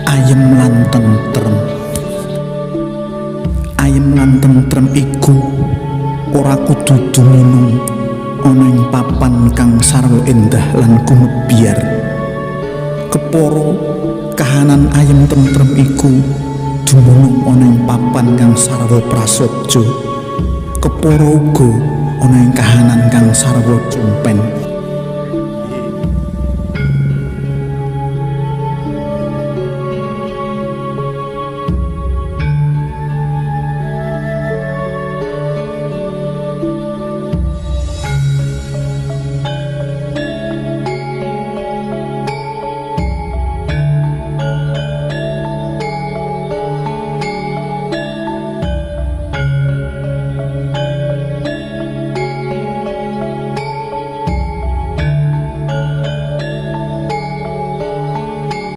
ayem lan tentrem. Ayem lan tentrem iku ora kudu dumunung ana ing papan kang sarwa endah lan gumebyar. Kepara kahanan ayem tentrem iku dumunung ana ing papan kang sarwa prasaja. Kepara uga ana ing kahanan kang sarwa cumpen.